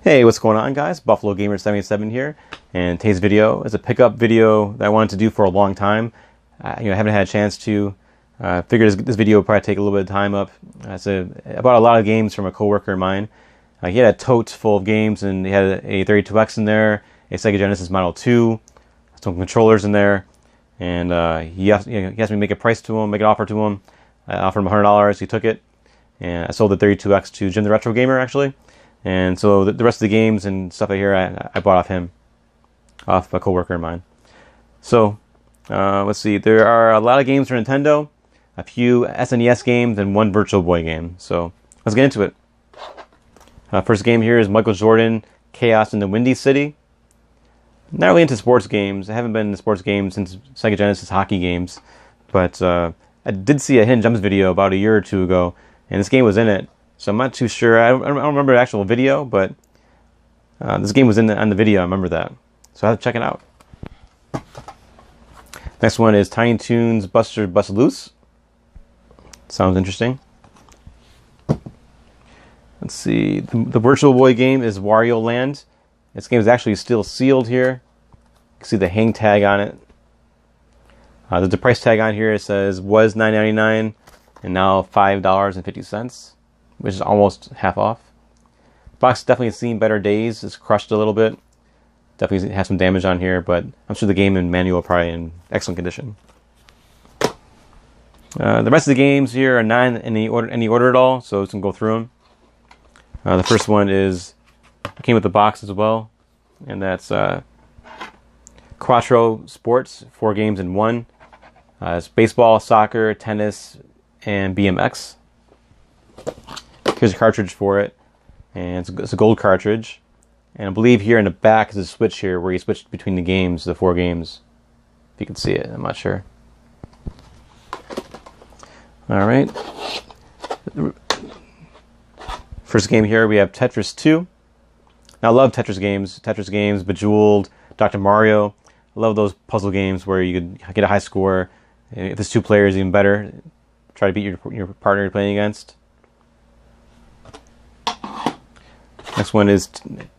Hey, what's going on, guys? Buffalo Gamer 77 here, and today's video is a pickup video that I wanted to do for a long time. I haven't had a chance to. Figured this video would probably take a little bit of time up. About a lot of games from a coworker of mine. He had a tote full of games, and he had a 32X in there, a Sega Genesis Model 2, some controllers in there, and he asked me to make an offer to him. I offered him $100. He took it, and I sold the 32X to Jim the Retro Gamer, actually. And so the rest of the games and stuff I bought off a coworker of mine. So let's see. There are a lot of games for Nintendo, a few SNES games, and one Virtual Boy game. So let's get into it. First game here is Michael Jordan, Chaos in the Windy City. Not really into sports games. I haven't been into sports games since Sega Genesis hockey games. But I did see a Hidden Gems video about a year or two ago, and this game was in it. So I'm not too sure. I don't remember the actual video, but this game was on the video. I remember that. So I have to check it out. Next one is Tiny Toons Buster Bust Loose. Sounds interesting. Let's see. The Virtual Boy game is Wario Land. This game is actually still sealed here. You can see the hang tag on it. There's the price tag on here. It says was $9.99 and now $5.50. Which is almost half off. Box definitely seen better days. It's crushed a little bit. Definitely has some damage on here, but I'm sure the game and manual are probably in excellent condition. The rest of the games here are not in any order at all, so we can go through them. The first one came with the box as well, and that's Quattro Sports, 4 games in 1. It's baseball, soccer, tennis, and BMX. Here's a cartridge for it, and it's a gold cartridge. And I believe here in the back is a switch here where you switch between the 4 games. If you can see it, I'm not sure. All right. First game here we have Tetris 2. Now I love Tetris games, Bejeweled, Dr. Mario. I love those puzzle games where you could get a high score. If there's 2 players, even better. Try to beat your partner you're playing against. Next one is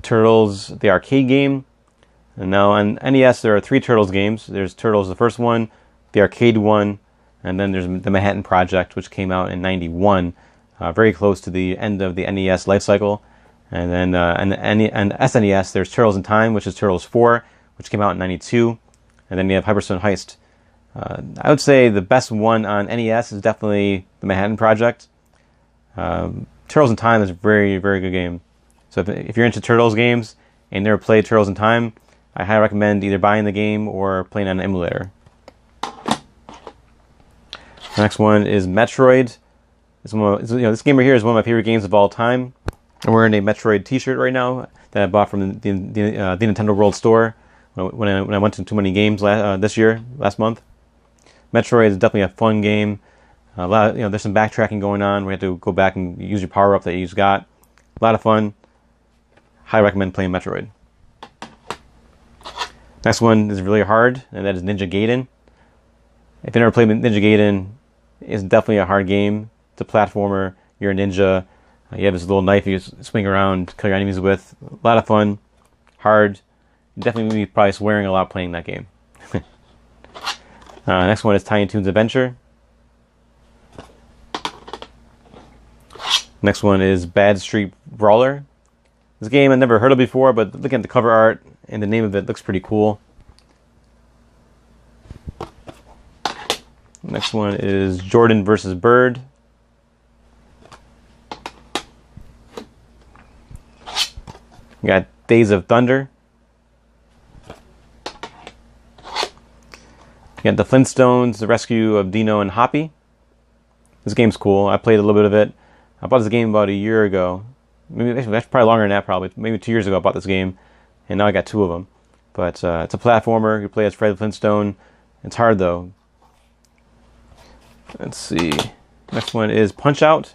Turtles, the arcade game. And now on NES there are 3 Turtles games. There's Turtles, the first one, the arcade one, and then there's the Manhattan Project, which came out in '91, very close to the end of the NES life cycle. And then and SNES, there's Turtles in Time, which is Turtles 4, which came out in '92. And then you have Hyperstone Heist. I would say the best one on NES is definitely the Manhattan Project. Turtles in Time is a very, very good game. So if you're into Turtles games and never played Turtles in Time, I highly recommend either buying the game or playing on an emulator. The next one is Metroid. This game right here is one of my favorite games of all time. I'm wearing a Metroid T-shirt right now that I bought from the Nintendo World Store when I went to too many games last month. Metroid is definitely a fun game. A lot of, there's some backtracking going on. We have to go back and use your power up that you just got. A lot of fun. Highly recommend playing Metroid. Next one is really hard, and that is Ninja Gaiden. If you never played Ninja Gaiden, it's definitely a hard game. It's a platformer. You're a ninja. You have this little knife you swing around, kill your enemies with. A lot of fun. Hard. You definitely be probably swearing a lot playing that game. Next one is Tiny Toons Adventure. Next one is Bad Street Brawler. This game I've never heard of before, but looking at the cover art and the name of it looks pretty cool. Next one is Jordan vs. Bird. We got Days of Thunder. You got the Flintstones, the rescue of Dino and Hoppy. This game's cool. I played a little bit of it. I bought this game about a year ago. Maybe that's probably longer than that. Probably maybe 2 years ago I bought this game, and now I got 2 of them. But it's a platformer. You play as Fred Flintstone. It's hard though. Let's see. Next one is Punchout.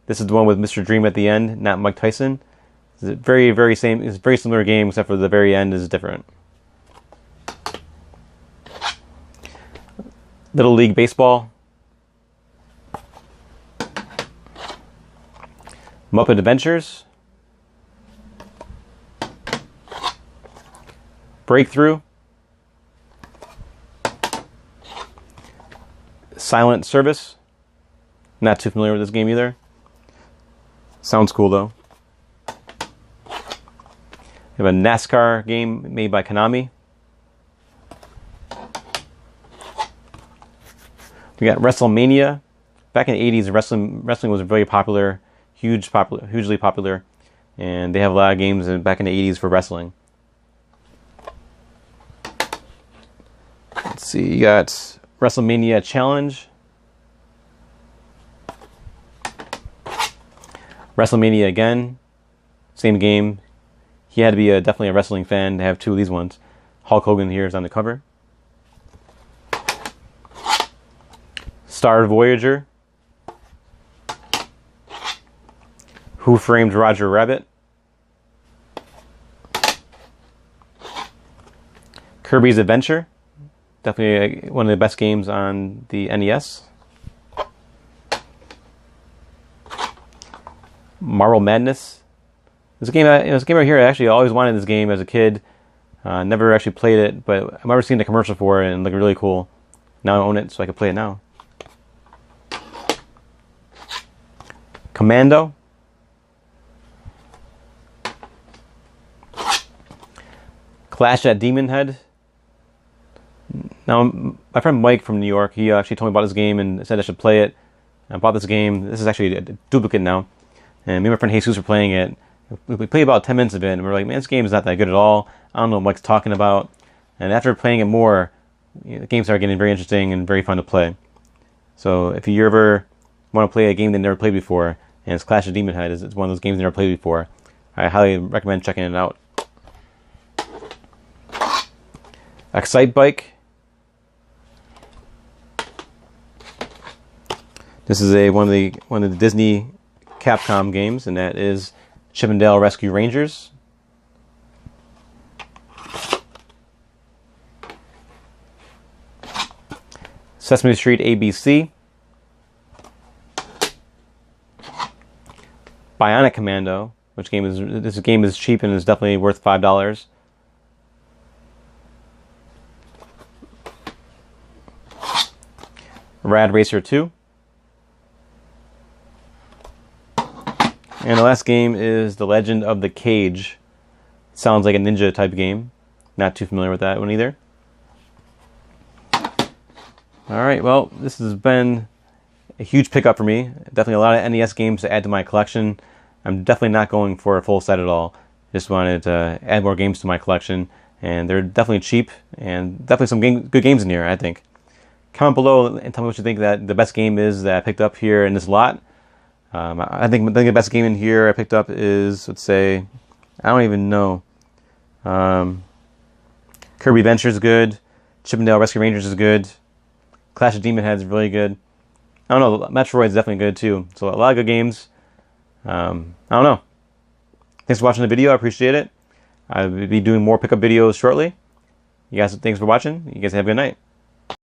This is the one with Mr. Dream at the end, not Mike Tyson. It's a it's a very similar game, except for the very end is different. Little League Baseball. Muppet Adventures. Breakthrough. Silent Service. Not too familiar with this game either. Sounds cool though. We have a NASCAR game made by Konami. We got WrestleMania. Back in the 80s, wrestling was very popular, hugely popular, and they have a lot of games back in the 80s for wrestling. Let's see, you got WrestleMania Challenge. WrestleMania again, same game. He had to be definitely a wrestling fan to have two of these ones. Hulk Hogan here is on the cover. Star Voyager. Who Framed Roger Rabbit? Kirby's Adventure. Definitely one of the best games on the NES. Marble Madness. This game right here, I actually always wanted this game as a kid. Never actually played it, but I remember seeing the commercial for it and it looked really cool. Now I own it, so I can play it now. Commando. Clash at Demonhead. Now, my friend Mike from New York, he actually told me about this game and said I should play it. I bought this game. This is actually a duplicate now. And me and my friend Jesus were playing it. We played about 10 minutes of it, and we were like, man, this game is not that good at all. I don't know what Mike's talking about. And after playing it more, the game started getting very interesting and very fun to play. So if you ever want to play a game that you never played before, and it's Clash of Demonhead, it's one of those games you never played before, I highly recommend checking it out. Excite Bike. This is one of the Disney Capcom games, and that is Chip 'n Dale Rescue Rangers. Sesame Street ABC. Bionic Commando, this game is cheap and is definitely worth $5. Rad Racer 2. And the last game is The Legend of the Cage. Sounds like a ninja type game. Not too familiar with that one either. Alright, well, this has been a huge pickup for me. Definitely a lot of NES games to add to my collection. I'm definitely not going for a full set at all. Just wanted to add more games to my collection. And they're definitely cheap and definitely some good games in here, I think. Comment below and tell me what you think that the best game is that I picked up here in this lot. I think the best game in here I picked up is, let's say, I don't even know. Kirby Adventure is good. Chip 'n Dale Rescue Rangers is good. Clash of Demonhead is really good. I don't know. Metroid is definitely good too. So a lot of good games. I don't know. Thanks for watching the video. I appreciate it. I'll be doing more pickup videos shortly. You guys, thanks for watching. You guys have a good night.